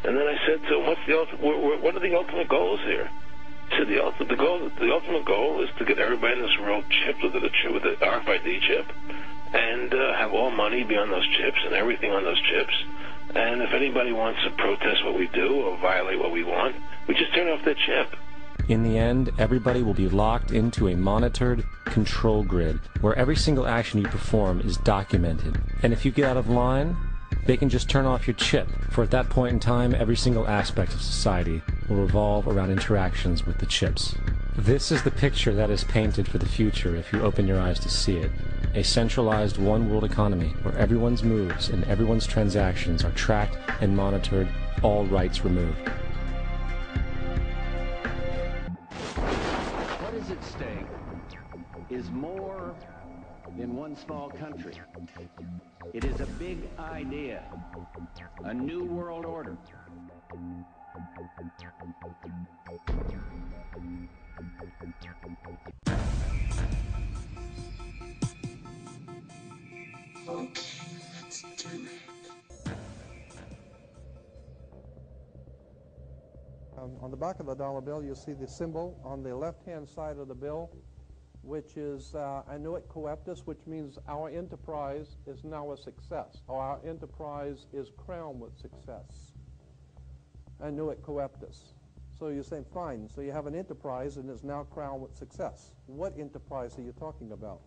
And then I said to him, what are the ultimate goals here? He said, the ultimate goal is to get everybody in this world chipped with the RFID chip, and have all money be on those chips and everything on those chips. And if anybody wants to protest what we do or violate what we want, we just turn off their chip. In the end, everybody will be locked into a monitored control grid where every single action you perform is documented. And if you get out of line, they can just turn off your chip, for at that point in time, every single aspect of society will revolve around interactions with the chips. This is the picture that is painted for the future if you open your eyes to see it. A centralized one-world economy where everyone's moves and everyone's transactions are tracked and monitored, all rights removed. What is at stake is more than one small country. It is a big idea, a new world order. Okay, let's do it. On the back of the dollar bill, you'll see the symbol on the left-hand side of the bill, which is annuit coeptus, which means our enterprise is now a success. Our enterprise is crowned with success. Annuit coeptus. So you're saying, fine, so you have an enterprise and it's now crowned with success. What enterprise are you talking about?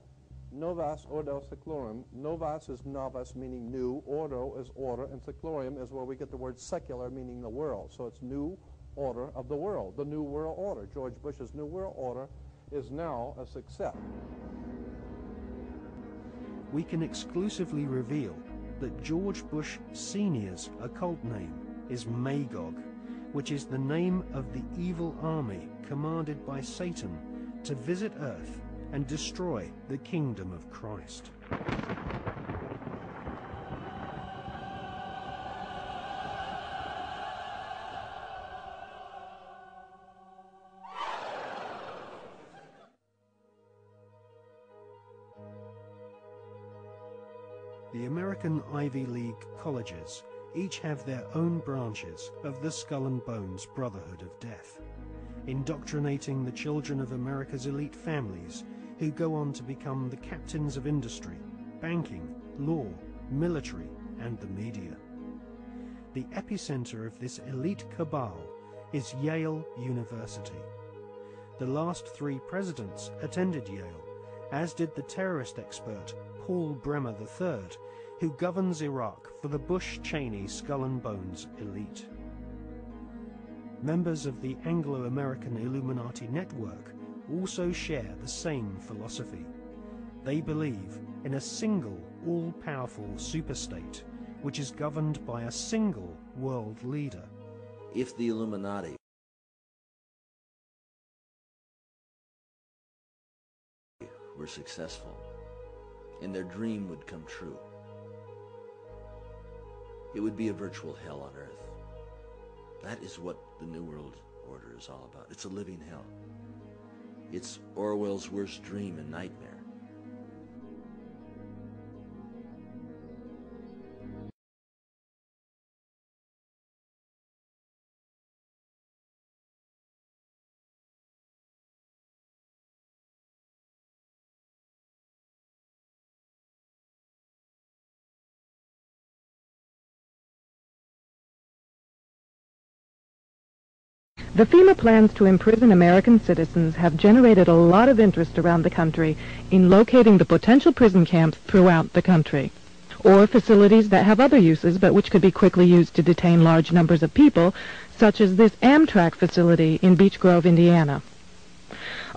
Novas ordo seclorum. Novas is novus, meaning new. Ordo is order. And seclorum is where we get the word secular, meaning the world. So it's new order of the world, the new world order. George Bush's new world order is now a success. We can exclusively reveal that George Bush Sr.'s occult name is Magog, which is the name of the evil army commanded by Satan to visit Earth and destroy the kingdom of Christ. The American Ivy League colleges each have their own branches of the Skull and Bones Brotherhood of Death, indoctrinating the children of America's elite families who go on to become the captains of industry, banking, law, military, and the media. The epicenter of this elite cabal is Yale University. The last 3 presidents attended Yale, as did the terrorist expert Paul Bremer III, who governs Iraq for the Bush-Cheney Skull and Bones elite. Members of the Anglo-American Illuminati network also share the same philosophy. They believe in a single, all-powerful superstate, which is governed by a single world leader. If the Illuminati were successful, and their dream would come true, it would be a virtual hell on earth. That is what the New World Order is all about. It's a living hell. It's Orwell's worst dream and nightmare. The FEMA plans to imprison American citizens have generated a lot of interest around the country in locating the potential prison camps throughout the country, or facilities that have other uses but which could be quickly used to detain large numbers of people, such as this Amtrak facility in Beech Grove, Indiana.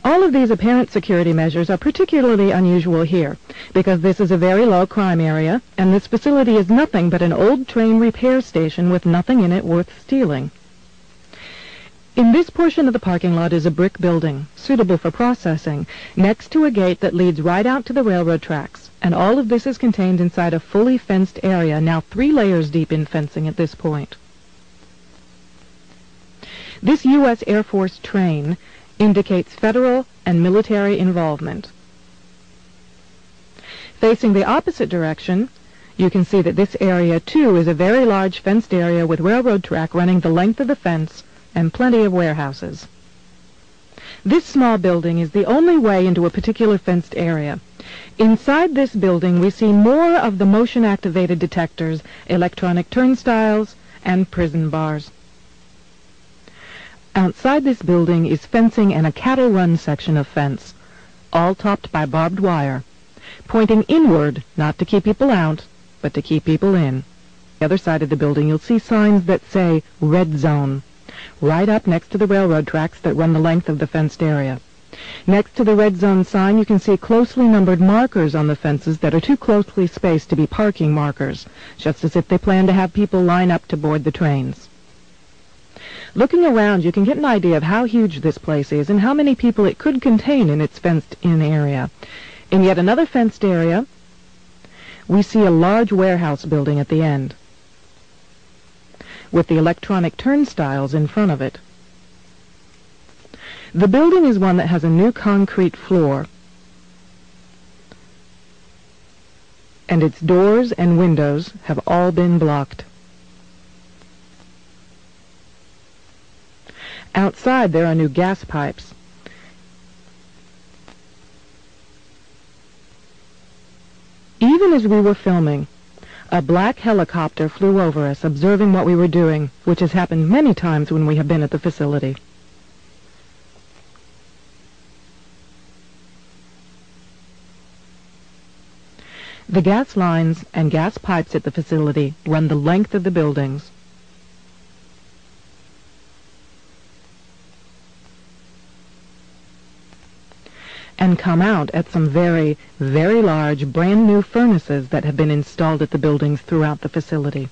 All of these apparent security measures are particularly unusual here, because this is a very low crime area, and this facility is nothing but an old train repair station with nothing in it worth stealing. In this portion of the parking lot is a brick building, suitable for processing, next to a gate that leads right out to the railroad tracks, and all of this is contained inside a fully fenced area, now 3 layers deep in fencing at this point. This U.S. Air Force train indicates federal and military involvement. Facing the opposite direction You can see that this area, too, is a very large fenced area with railroad track running the length of the fence and plenty of warehouses. This small building is the only way into a particular fenced area. Inside this building, we see more of the motion-activated detectors, electronic turnstiles, and prison bars. Outside this building is fencing and a cattle run section of fence, all topped by barbed wire, pointing inward, not to keep people out, but to keep people in. On the other side of the building, you'll see signs that say Red Zone, right up next to the railroad tracks that run the length of the fenced area. Next to the Red Zone sign, you can see closely numbered markers on the fences that are too closely spaced to be parking markers, just as if they plan to have people line up to board the trains. Looking around, you can get an idea of how huge this place is and how many people it could contain in its fenced-in area. In yet another fenced area, we see a large warehouse building at the end, with the electronic turnstiles in front of it. The building is one that has a new concrete floor, and its doors and windows have all been blocked. Outside, there are new gas pipes. Even as we were filming, a black helicopter flew over us, observing what we were doing, which has happened many times when we have been at the facility. The gas lines and gas pipes at the facility run the length of the buildings. And come out at some very, very large, brand new furnaces that have been installed at the buildings throughout the facility.